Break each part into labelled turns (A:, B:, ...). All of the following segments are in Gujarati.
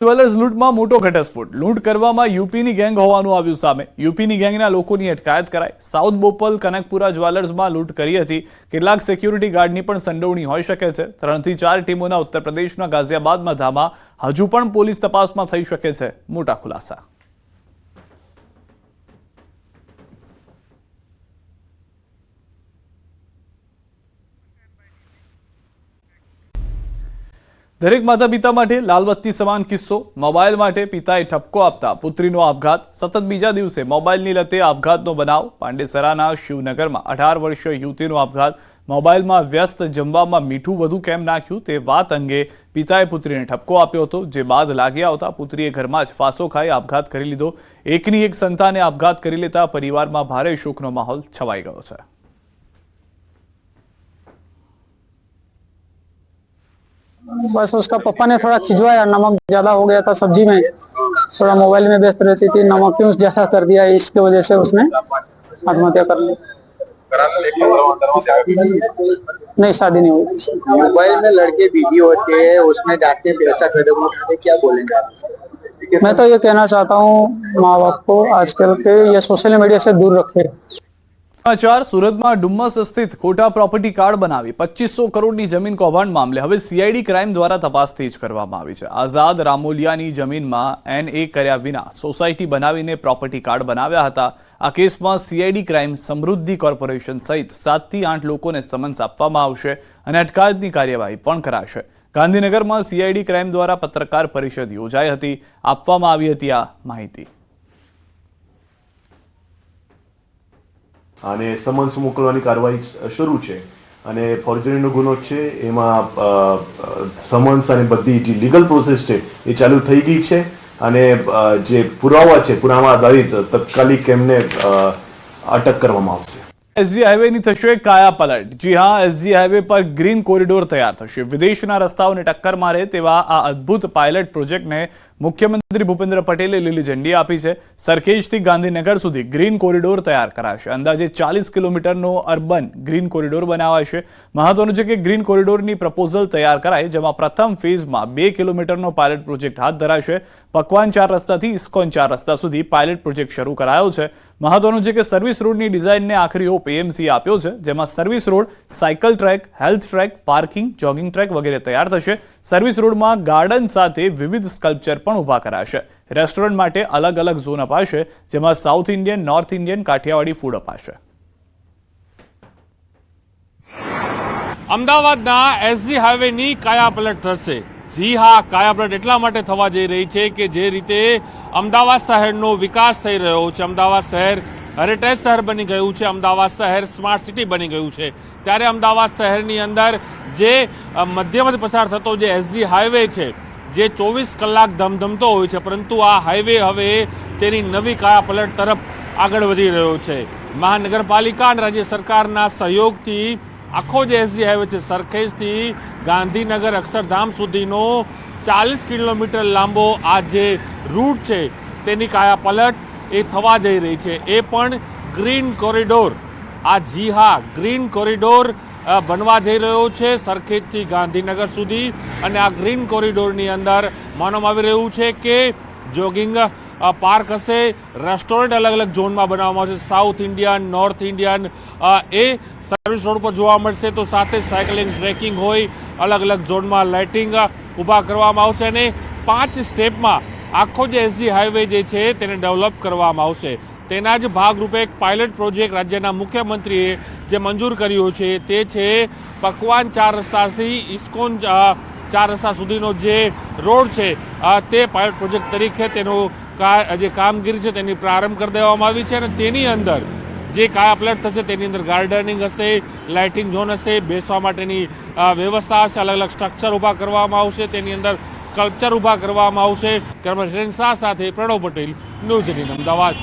A: જ્વેલર્સ લૂંટમાં મોટો ઘટસ્ફોટ. લૂંટ કરવામાં યુપીની ગેંગ હોવાનું આવ્યું સામે. યુપીની ગેંગના લોકોની અટકાયત કરાઈ. સાઉથ બોપલ કનકપુરા જ્વેલર્સમાં લૂંટ કરી હતી. કેટલાક સિક્યુરિટી ગાર્ડની પણ સંડોવણી હોઈ શકે છે. 3 થી 4 ટીમોના ઉત્તર પ્રદેશના ગાઝિયાબાદમાં ધામા. હજુ પણ પોલીસ તપાસમાં થઈ શકે છે મોટા ખુલાસા. દરેક માતા પિતા માટે લાલબત્તી સમાન કિસ્સો. મોબાઈલ માટે પિતાએ ઠપકો આપતા પુત્રીનો આપઘાત. સતત બીજા દિવસે મોબાઈલની લતે આપઘાતનો બનાવ. પાંડેસરાના શિવનગરમાં 18 વર્ષીય યુવતીનો આપઘાત. મોબાઈલમાં વ્યસ્ત જમવામાં મીઠું વધુ કેમ નાખ્યું તે વાત અંગે પિતાએ પુત્રીને ઠપકો આપ્યો હતો, જે બાદ લાગી આવતા પુત્રીએ ઘરમાં જ ફાંસો ખાઈ આપઘાત કરી લીધો. એકની એક સંતાને આપઘાત કરી લેતા પરિવારમાં ભારે શોકનો માહોલ છવાઈ ગયો છે.
B: बस उसका पापा ने थोड़ा खिंचवाया, नमक ज्यादा हो गया था सब्जी में, थोड़ा मोबाइल में व्यस्त रहती थी, नमक क्यों ज्यादा कर दिया, इसकी वजह से उसने आत्महत्या कर ली। नहीं, शादी नहीं हुई।
C: मोबाइल में लड़के वीडियो होते हैं, उसमें जाके पैसा कदम उठाते, क्या बोलेंगे?
B: मैं तो ये कहना चाहता हूँ माँ बाप को आजकल के ये सोशल मीडिया से दूर रखे।
A: સમાચાર. સુરતમાં ડુમ્મસ સ્થિત ખોટા પ્રોપર્ટી કાર્ડ બનાવી 2500 કરોડની જમીન કૌભાંડ મામલે હવે સીઆઈડી ક્રાઇમ દ્વારા તપાસ તેજ કરવામાં આવી છે. આઝાદ રામોલિયાની જમીનમાં NA કર્યા વિના સોસાયટી બનાવીને પ્રોપર્ટી કાર્ડ બનાવ્યા હતા. આ કેસમાં સીઆઈડી ક્રાઇમ સમૃદ્ધિ કોર્પોરેશન સહિત 7 થી 8 લોકોને સમન્સ આપવામાં આવશે અને અટકાયતની કાર્યવાહી પણ કરાશે. ગાંધીનગરમાં સીઆઈડી ક્રાઇમ દ્વારા પત્રકાર પરિષદ યોજાઈ હતી. આપવામાં આવી હતી આ માહિતી.
D: અને સમન્સ મોકલવાની કાર્યવાહી શરૂ છે અને ફોર્જરીનો ગુનો છે એમાં સમન્સ અને બધી જે લીગલ પ્રોસેસ છે એ ચાલુ થઈ ગઈ છે અને જે પુરાવા છે પુરાવા આધારિત તાત્કાલિક એમને અટક કરવામાં આવશે.
A: એસજી હાઈવેની થશે કાયા પલટ. જી હા, એસજી હાઈવે પર ગ્રીન કોરિડોર તૈયાર થશે. વિદેશના રસ્તાઓને ટક્કર મારે તેવા આ અદ્ભુત પાયલટ પ્રોજેક્ટને મુખ્યમંત્રી ભૂપેન્દ્ર પટેલે લીલી ઝંડી આપી છે. સરખેજથી ગાંધીનગર સુધી ગ્રીન કોરિડોર તૈયાર કરાશે. અંદાજે 40 કિલોમીટરનો અર્બન ગ્રીન કોરિડોર બનાવાશે. મહત્વનું છે કે ગ્રીન કોરિડોરની પ્રપોઝલ તૈયાર કરાય, જેમાં પ્રથમ ફેઝમાં 2 કિલોમીટરનો પાયલટ પ્રોજેક્ટ હાથ ધરાશે. પકવાન 4 રસ્તાથી ઇસ્કોન 4 રસ્તા સુધી પાયલટ પ્રોજેક્ટ શરૂ કરાયો છે. મહત્વનું છે કે સર્વિસ રોડની ડિઝાઇનને આખરી ઓપ એએમસીએ આપ્યો છે, જેમાં service road, cycle track, health track, parking, jogging track વગેરે તૈયાર થશે. સર્વિસ રોડમાં ગાર્ડન સાથે વિવિધ સ્કલ્પચર પણ ઊભા કરાશે. રેસ્ટોરન્ટ માટે અલગ અલગ ઝોન અપાશે, જેમાં South Indian, North Indian, Kathiyawadi food અપાશે.
E: અમદાવાદના એસજી હાઈવેની કાયાપલટ થશે. જી હા, કાયાપલટ એટલા માટે થવા જઈ રહી છે કે જે રીતે અમદાવાદ શહેરનો વિકાસ થઈ રહ્યો છે, અમદાવાદ શહેર હેરિટેજ શહેર બની ગયું છે, અમદાવાદ શહેર સ્માર્ટ સિટી બની ગયું છે, ત્યારે અમદાવાદ શહેરની અંદર જે મધ્યમાંથી પસાર થતો જે એસજી હાઈવે છે, જે 24 કલાક ધમધમતો હોય છે, પરંતુ આ હાઈવે હવે તેની નવી કાયાપલટ તરફ આગળ વધી રહ્યો છે. મહાનગરપાલિકા અને રાજ્ય સરકારના સહયોગથી આખો જે એસજી હાઈવે છે, સરખેજથી ગાંધીનગર અક્ષરધામ સુધીનો 40 કિલોમીટર લાંબો આ જે રૂટ છે તેની કાયાપલટ એ થવા જઈ રહી છે. એ પણ ગ્રીન કોરિડોર. આ જી હા, ગ્રીન કોરિડોર બનવા જઈ રહ્યો છે સરખેજથી ગાંધીનગર સુધી. અને આ ગ્રીન કોરિડોરની અંદર માનવામાં આવી રહ્યું છે કે જોગિંગ પાર્ક હશે, રેસ્ટોરન્ટ અલગ અલગ ઝોનમાં બનાવવામાં આવશે. સાઉથ ઇન્ડિયન, નોર્થ ઇન્ડિયન એ સર્વિસ રોડ પર જોવા મળશે, તો સાથે સાયકલિંગ, ટ્રેકિંગ હોય, અલગ અલગ ઝોનમાં લાઇટિંગ ઊભા કરવામાં આવશે અને 5 સ્ટેપમાં આખો જે એસજી હાઈવે જે છે તેને ડેવલપ કરવામાં આવશે. તેના જ ભાગરૂપે એક પાયલટ પ્રોજેક્ટ રાજ્યના મુખ્યમંત્રીએ જે મંજૂર કર્યો છે તે છે પકવાન 4 રસ્તાથી ઇસ્કોન 4 રસ્તા સુધીનો જે રોડ છે તે પાયલટ પ્રોજેક્ટ તરીકે તેનો જે કામગીરી છે તેની પ્રારંભ કરી દેવામાં આવી છે. અને તેની અંદર જે કાયાપલટ થશે તેની અંદર ગાર્ડનિંગ હશે, લાઇટિંગ ઝોન હશે, બેસવા માટેની વ્યવસ્થા હશે, અલગ અલગ સ્ટ્રક્ચર ઊભા કરવામાં આવશે, તેની અંદર સ્કલ્પચર ઊભા કરવામાં આવશે. કર્મઠેન શાહ સાથે પ્રણવ પટેલ, ન્યૂઝ 18 અમદાવાદ.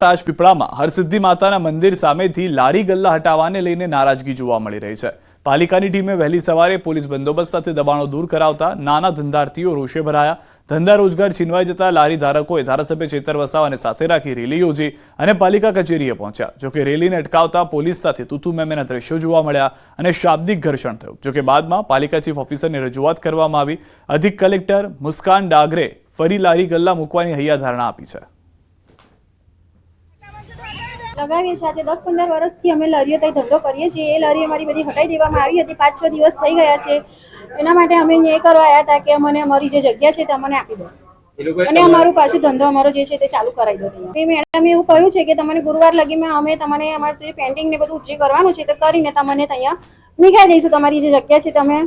A: રાજપીપળામાં હરસિદ્ધિ માતાના મંદિર સામેથી લારી ગલ્લા હટાવવાને લઈને નારાજગી જોવા મળી રહી છે. પાલિકાની ટીમે વહેલી સવારે પોલીસ બંદોબસ્ત સાથે દબાણો દૂર કરાવતા નાના ધંધાર્થીઓ રોષે ભરાયા. ધંધા રોજગાર છીનવાઈ જતા લારી ધારકોએ ધારાસભ્ય ચેતર વસાવાને સાથે રાખી રેલી યોજી અને પાલિકા કચેરીએ પહોંચ્યા. જોકે રેલીને અટકાવતા પોલીસ સાથે તૂતુ મેમેના દ્રશ્યો જોવા મળ્યા અને શાબ્દિક ઘર્ષણ થયું. જોકે બાદમાં પાલિકા ચીફ ઓફિસરને રજૂઆત કરવામાં આવી. અધિક કલેક્ટર મુસ્કાન ડાગરે ફરી લારી ગલ્લા મૂકવાની હૈયાધારણા આપી છે.
F: લગાવીએ છીએ. આજે 10-15 વર્ષથી અમે લારીઓ ત્યાં ધંધો કરીએ છીએ. એ લારી અમારી બધી હટાવી દેવામાં આવી હતી. 5-6 દિવસ થઈ ગયા છે. એના માટે અમે અહીંયા એ કરવા આવ્યા હતા કે અમને અમારી જે જગ્યા છે તે અમને આપી દો અને અમારું પાછું ધંધો અમારો જે છે તે ચાલુ કરાવી દો. એ મેડમે એવું કહ્યું છે કે તમને ગુરુવાર લગીમાં અમે તમને અમારું જે પેન્ટિંગ ને બધું જે કરવાનું છે તે કરીને તમને અહીંયા મીકાઈ દઈશું. તમારી જે જગ્યા છે તમે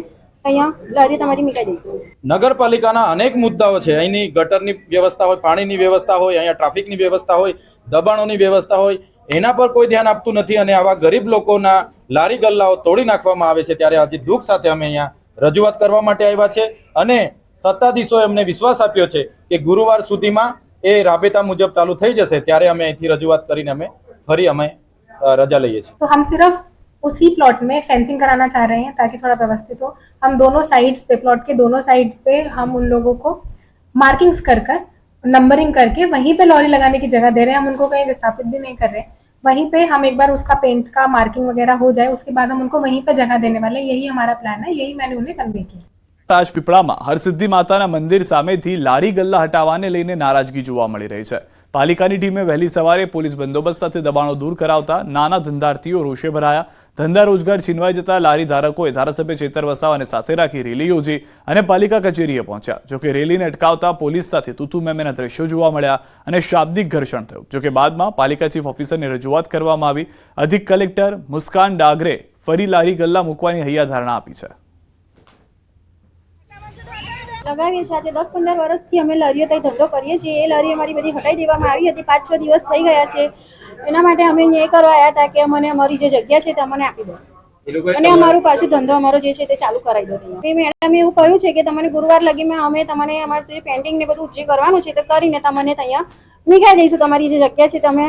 F: અહીંયા લારી તમારી મીકાઈ દઈશું.
G: નગરપાલિકાના અનેક મુદ્દાઓ છે. અહીંની ગટરની વ્યવસ્થા હોય, પાણીની વ્યવસ્થા હોય, અહીંયા ટ્રાફિકની વ્યવસ્થા હોય, દબાણોની વ્યવસ્થા હોય, એના પર કોઈ ધ્યાન આપતું નથી અને આવા ગરીબ લોકોના લારી ગલ્લાઓ તોડી નાખવામાં આવે છે. ત્યારે આજે દુઃખ સાથે અમે અહીંયા રજૂઆત કરવા માટે આવ્યા છે અને સત્તાધીશોએ અમને વિશ્વાસ આપ્યો છે કે ગુરુવાર સુધીમાં એ રાબેતા મુજબ ચાલુ થઈ જશે. ત્યારે અમે અહીંથી રજૂઆત કરીને અમે ફરી રજા લઈએ છીએ.
H: तो हम सिर्फ उसी प्लॉट में फेंसिंग कराना चाह रहे हैं ताकि थोड़ा व्यवस्थित हो. हम दोनों साइड्स पे, प्लॉट के दोनों साइड्स पे हम उन लोगों को मार्किंग्स कर नंबरिंग करके वहीं पे लॉरी लगाने की जगह दे रहे हैं. हम उनको कहीं विस्थापित भी नहीं कर रहे. वहीं पे हम एक बार उसका पेंट का मार्किंग वगैरह हो जाए, उसके बाद हम उनको वहीं पे जगह देने वाले हैं. यही हमारा प्लान है. यही मैंने उन्हें कन्वे किया.
A: રાજપીપળામાં હરસિદ્ધિ માતાના મંદિર સામેથી લારી ગલ્લા હટાવવાને લઈને નારાજગી જોવા મળી રહી છે. પાલિકાની ટીમે વહેલી સવારે પોલીસ બંદોબસ્ત સાથે દબાણો દૂર કરાવતા નાના ધંધાર્થીઓ રોષે ભરાયા. ધંધા રોજગાર છીનવાઈ જતા લારી ધારકોએ ધારાસભ્ય ચેતર વસાવાને સાથે રાખી રેલી યોજી અને પાલિકા કચેરીએ પહોંચ્યા. જોકે રેલીને અટકાવતા પોલીસ સાથે તૂતુ મેમેના દ્રશ્યો જોવા મળ્યા અને શાબ્દિક ઘર્ષણ થયું. જોકે બાદમાં પાલિકા ચીફ ઓફિસરને રજૂઆત કરવામાં આવી. અધિક કલેક્ટર મુસ્કાન ડાગરે ફરી લારી ગલ્લા મૂકવાની હૈયાધારણા આપી છે.
F: લગાવીએ છીએ. આજે 10-15 વર્ષથી અમે લારીઓ ત્યાં ધંધો કરીએ છીએ. એ લારી અમારી બધી હટાવી દેવામાં આવી હતી. 5-6 દિવસ થઈ ગયા છે. એના માટે અમે અહીંયા એ કરવા આવ્યા હતા કે અમને અમારી જે જગ્યા છે તે અમને આપી દો અને અમારું પાછું ધંધો અમારો જે છે તે ચાલુ કરાવી દો. એ મેડમે એવું કહ્યું છે કે તમને ગુરુવાર લગીમાં અમે તમને અમારું જે પેન્ટિંગ ને બધું જે કરવાનું છે તે કરીને તમને અહીંયા મીકાઈ દઈશું. તમારી જે જગ્યા છે તમે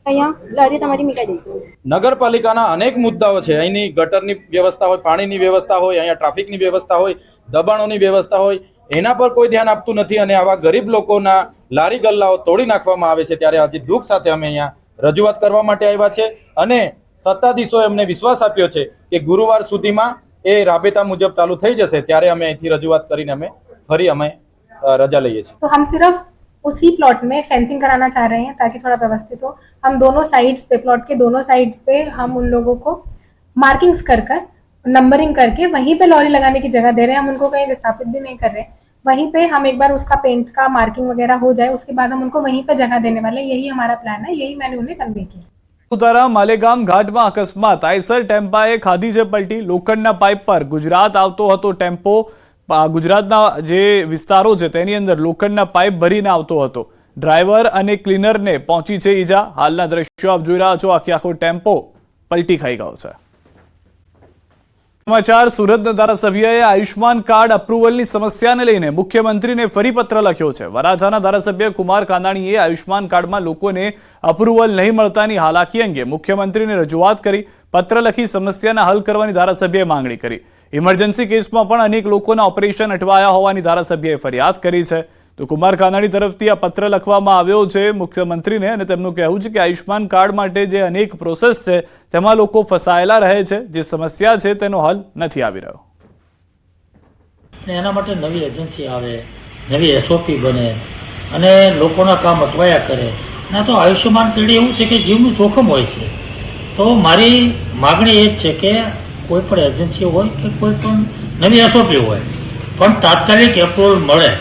F: અહીંયા લારી તમારી મીકાઈ દઈશું.
G: નગરપાલિકાના અનેક મુદ્દાઓ છે. અહીંની ગટરની વ્યવસ્થા હોય, પાણીની વ્યવસ્થા હોય, અહીંયા ટ્રાફિકની વ્યવસ્થા હોય, દબાણોની વ્યવસ્થા હોય, એના પર કોઈ ધ્યાન આપતું નથી અને આવા ગરીબ લોકોના લારી ગલ્લાઓ તોડી નાખવામાં આવે છે. ત્યારે આજે દુઃખ સાથે અમે અહીંયા રજૂઆત કરવા માટે આવ્યા છે અને સત્તાધીશોએ અમને વિશ્વાસ આપ્યો છે કે ગુરુવાર સુધીમાં એ રાબેતા મુજબ ચાલુ થઈ જશે. ત્યારે અમે અહીંથી રજૂઆત કરીને અમે ફરી રજા લઈએ છીએ.
H: तो हम सिर्फ उसी प्लॉट में फेंसिंग कराना चाह रहे हैं ताकि थोड़ा व्यवस्थित हो. हम दोनों साइड्स पे, प्लॉट के दोनों साइड्स पे हम उन लोगों को मार्किंग्स कर नंबरिंग करके वहीं पे लॉरी लगाने की जगह दे रहे हैं. हम उनको कहीं विस्थापित भी नहीं कर रहे. वहीं पे हम एक बार उसका पेंट का मार्किंग वगैरह हो जाए, उसके बाद हम उनको वहीं पे जगह देने वाले हैं. यही हमारा प्लान है. यही मैंने उन्हें कन्वे किया.
A: ઉતારા માલેગામ ઘાટમાં અકસ્માત. આઈસર ટેમ્પાએ ખાધી છે પલટી. લોખંડના પાઇપ પર ગુજરાત આવતો હતો ટેમ્પો. ગુજરાતના જે વિસ્તારો છે તેની અંદર લોખંડના પાઇપ ભરીને આવતો હતો. ડ્રાઈવર અને ક્લીનરને પહોંચી છે ઈજા. હાલના દ્રશ્યો આપ જોઈ રહ્યા છો. આખો ટેમ્પો પલટી ખાઈ ગયો છે. સમાચાર. સુરતના ધારાસભ્યએ આયુષ્માન કાર્ડ અપ્રુવલની સમસ્યાને લઈને મુખ્યમંત્રીને ફરી પત્ર લખ્યો છે. વરાછાના ધારાસભ્ય કુમાર કાનાણીએ આયુષ્માન કાર્ડમાં લોકોને અપ્રુવલ નહીં મળતાની હાલાકી અંગે મુખ્યમંત્રીને રજૂઆત કરી. પત્ર લખી સમસ્યાના હલ કરવાની ધારાસભ્યએ માંગણી કરી. ઇમરજન્સી કેસમાં પણ અનેક લોકોના ઓપરેશન અટવાયા હોવાની ધારાસભ્યએ ફરિયાદ કરી છે. તો કુમાર કાનાણી તરફથી આ પત્ર લખવામાં આવ્યો છે મુખ્યમંત્રીને અને તેમનું કહેવું છે કે આયુષ્માન કાર્ડ માટે જે અનેક પ્રોસેસ છે તેમાં લોકો ફસાયેલા રહે છે. જે સમસ્યા છે તેનો હલ નથી આવી રહ્યો.
I: એના માટે નવી એજન્સી આવે, નવી એસઓપી બને અને લોકોના કામ અટવાયા કરે. ના તો આયુષ્યમાન કાર્ડ એવું છે કે જીવનું જોખમ હોય છે. તો મારી માગણી એ જ છે કે કોઈ પણ એજન્સી હોય કે કોઈ પણ નવી એસઓપી હોય પણ તાત્કાલિક એપ્રુવલ મળે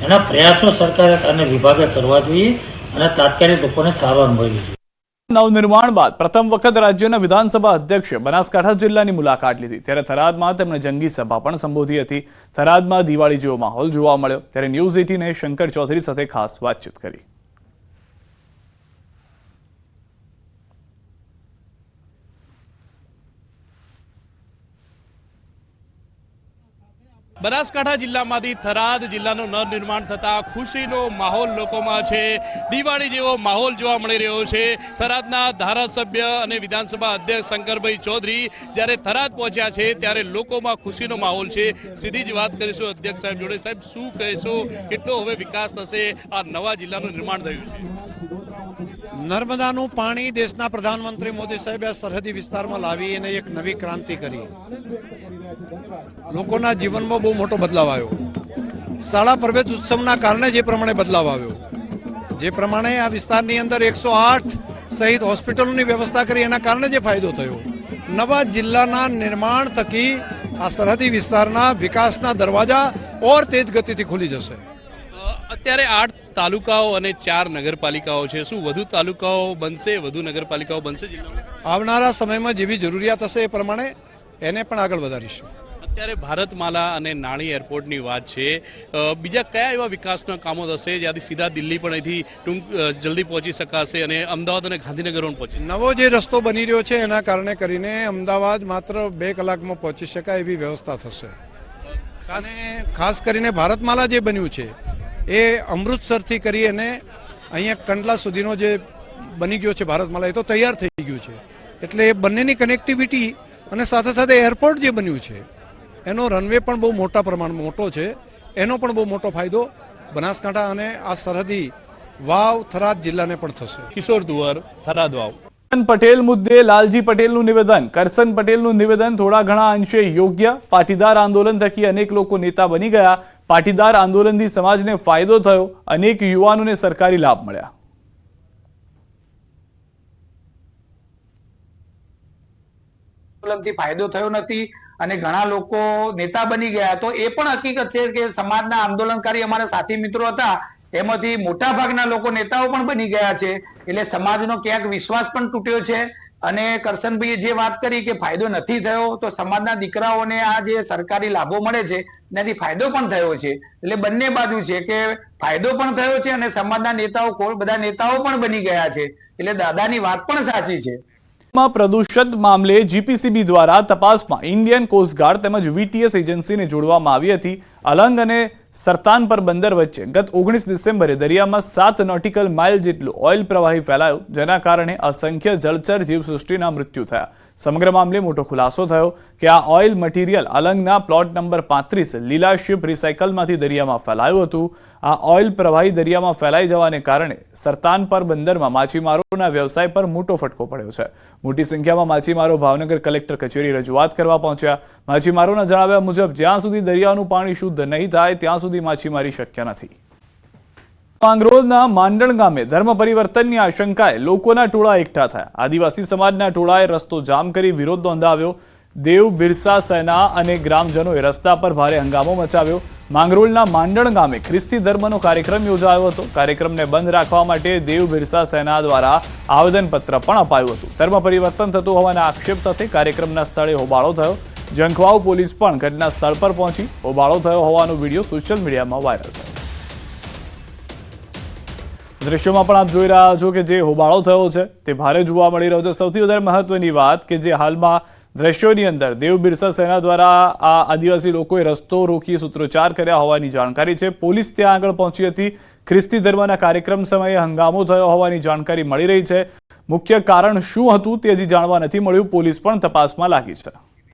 I: એના પ્રયાસો સરકારે અને વિભાગે કરવા જોઈએ અને તાત્કાલિક લોકોને સારવાર મળવી જોઈએ.
A: નવનિર્માણ બાદ પ્રથમ વખત રાજ્યના વિધાનસભા અધ્યક્ષે બનાસકાંઠા જિલ્લાની મુલાકાત લીધી. ત્યારે થરાદમાં તેમણે જંગી સભા પણ સંબોધી હતી. થરાદમાં દિવાળી જેવો માહોલ જોવા મળ્યો. ત્યારે ન્યૂઝ 18 શંકર ચૌધરી સાથે ખાસ વાતચીત કરી.
E: બનાસકાંઠા જિલ્લામાંથી થરાદ જિલ્લાનું નવનિર્માણ થતા ખુશીનો માહોલ લોકોમાં છે. દિવાળી જેવો માહોલ જોવા મળી રહ્યો છે. થરાદના ધારાસભ્ય અને વિધાનસભા અધ્યક્ષ શંકરભાઈ ચૌધરી જ્યારે થરાદ પહોંચ્યા છે ત્યારે લોકોમાં ખુશીનો માહોલ છે. સીધી જ વાત કરીશું અધ્યક્ષ સાહેબ જોડે. સાહેબ, શું કહેશો, કેટલો હવે વિકાસ થશે? આ નવા જિલ્લાનું નિર્માણ થયું છે.
J: નર્મદાનું પાણી દેશના પ્રધાનમંત્રી મોદી સાહેબે સરહદી વિસ્તારમાં લાવી અને એક નવી ક્રાંતિ કરી. લોકોના જીવનમાં બહુ મોટો બદલાવ આવ્યો. શાળા પ્રવેશ ઉત્સવના કારણે જે પ્રમાણે બદલાવ આવ્યો, જે પ્રમાણે આ વિસ્તારની અંદર 108 સહિત હોસ્પિટલોની વ્યવસ્થા કરી એના કારણે જે ફાયદો થયો, નવા જિલ્લાના નિર્માણ થકી આ સરહદી વિસ્તારના વિકાસના દરવાજા ઓર તેજ ગતિથી ખુલી જશે.
K: અત્યારે 8 તાલુકાઓ અને 4 નગરપાલિકાઓ છે. શું વધુ તાલુકાઓ બનશે, વધુ નગરપાલિકાઓ બનશે જિલ્લામાં?
J: આવનારા સમયમાં જેવી જરૂરિયાત હશે એ પ્રમાણે એને પણ આગળ વધારીશું.
K: અત્યારે ભારતમાલા અને નાણી એરપોર્ટની વાત છે. બીજા કયા એવા વિકાસના કામો થશે જ્યાંથી સીધા દિલ્હી પણ અહીંથી જલ્દી પહોંચી શકાશે અને અમદાવાદ અને ગાંધીનગર પણ પહોંચી?
J: નવો જે રસ્તો બની રહ્યો છે એના કારણે કરીને અમદાવાદ માત્ર 2 કલાકમાં પહોંચી શકાય એવી વ્યવસ્થા થશે. ખાસ કરીને ભારતમાલા જે બન્યું છે એ અમૃતસરથી કરી અને અહીંયા કંડલા સુધીનો જે બની ગયો છે ભારતમાલા, એ તો તૈયાર થઈ ગયું છે. એટલે એ બંનેની કનેક્ટિવિટી અને સાથે સાથે એરપોર્ટ જે બન્યું છે એનો રનવે પણ બહુ મોટા પ્રમાણમાં મોટો છે, એનો પણ બહુ મોટો ફાયદો બનાસકાંઠા અને આ સરહદી વાવ થરાદ જિલ્લાને પણ થશે.
K: કિશોર દુવર, થરાદ વાવ.
A: પટેલ મુદ્દે લાલજી પટેલનું નિવેદન, કરસન પટેલનું નિવેદન થોડા ઘણા અંશે યોગ્ય. પાટીદાર આંદોલન થકી અનેક લોકો નેતા બની ગયા. પાટીદાર આંદોલનથી સમાજને ફાયદો થયો, અનેક યુવાનોને સરકારી લાભ મળ્યા.
C: આંદોલનથી ફાયદો થયો નથી અને ઘણા લોકો નેતા બની ગયા, તો એ પણ હકીકત છે કે સમાજના આંદોલનકારી અમારા સાથી મિત્રો હતા એમાંથી મોટા ભાગના લોકો નેતાઓ પણ બની ગયા છે. એટલે સમાજનો ક્યાંક વિશ્વાસ પણ તૂટ્યો છે. અને કરશનભાઈએ જે વાત કરી કે ફાયદો નથી થયો, તો સમાજના દીકરાઓને આ જે સરકારી લાભો મળે છે એનાથી ફાયદો પણ થયો છે. એટલે બંને બાજુ છે કે ફાયદો પણ થયો છે અને સમાજના નેતાઓ બધા નેતાઓ પણ બની ગયા છે. એટલે દાદાની વાત પણ સાચી છે.
A: પ્રદૂષણ મામલે જીપીસીબી દ્વારા તપાસમાં ઇન્ડિયન કોસ્ટગાર્ડ તેમજ વીટીએસ એજન્સીને જોડવામાં આવી હતી. અલંગ અને સરતાનપર બંદર વચ્ચે ગત 19 ડિસેમ્બરે દરિયામાં 7 નોટિકલ માઇલ જેટલું ઓઇલ પ્રવાહી ફેલાયું, જેના કારણે અસંખ્ય જળચર જીવસૃષ્ટિના મૃત્યુ થયા. સમગ્ર મામલે મોટો ખુલાસો થયો કે આ ઓઇલ મટીરિયલ અલંગના પ્લોટ નંબર 35 લીલા શિપ રિસાયકલમાંથી દરિયામાં ફેલાયું હતું. આ ઓઇલ પ્રવાહી દરિયામાં ફેલાઈ જવાને કારણે સરતાનપર બંદરમાં માછીમારોના વ્યવસાય પર મોટો ફટકો પડ્યો છે. મોટી સંખ્યામાં માછીમારો ભાવનગર કલેક્ટર કચેરી રજૂઆત કરવા પહોંચ્યા. માછીમારોના જણાવ્યા મુજબ જ્યાં સુધી દરિયાનું પાણી શુદ્ધ નહીં થાય ત્યાં સુધી માછીમારી શક્ય નથી. માંગરોળના માંડણ ગામે ધર્મ પરિવર્તનની આશંકાએ લોકોના ટોળા એકઠા થયા. આદિવાસી સમાજના ટોળાએ રસ્તો જામ કરી વિરોધ નોંધાવ્યો. દેવ બિરસા સેના અને ગ્રામજનોએ રસ્તા પર ભારે હંગામો મચાવ્યો. માંગરોળના માંડણ ગામે ખ્રિસ્તી ધર્મનો કાર્યક્રમ યોજાયો હતો. કાર્યક્રમને બંધ રાખવા માટે દેવ બિરસા સેના દ્વારા આવેદનપત્ર પણ અપાયું હતું. ધર્મ પરિવર્તન થતું હોવાના આક્ષેપ સાથે કાર્યક્રમના સ્થળે હોબાળો થયો. જંખવાવ પોલીસ પણ ઘટના સ્થળ પર પહોંચી હોબાળો થયો હોવાનો વિડીયો સોશિયલ મીડિયામાં વાયરલ થયો. દ્રશ્યોમાં પણ આપ જોઈ રહ્યા છો કે જે હોબાળો થયો છે તે ભારે જોવા મળી રહ્યો છે. સૌથી વધારે મહત્વની વાત કે જે હાલમાં દ્રશ્યોની અંદર દેવ બિરસા સેના દ્વારા આ આદિવાસી લોકોએ રસ્તો રોકી સૂત્રોચ્ચાર કર્યા હોવાની જાણકારી છે. પોલીસ ત્યાં આગળ પહોંચી હતી. ખ્રિસ્તી ધર્મના કાર્યક્રમ સમયે હંગામો થયો હોવાની જાણકારી મળી રહી છે. મુખ્ય કારણ શું હતું તે હજી જાણવા નથી મળ્યું. પોલીસ પણ તપાસમાં લાગી છે.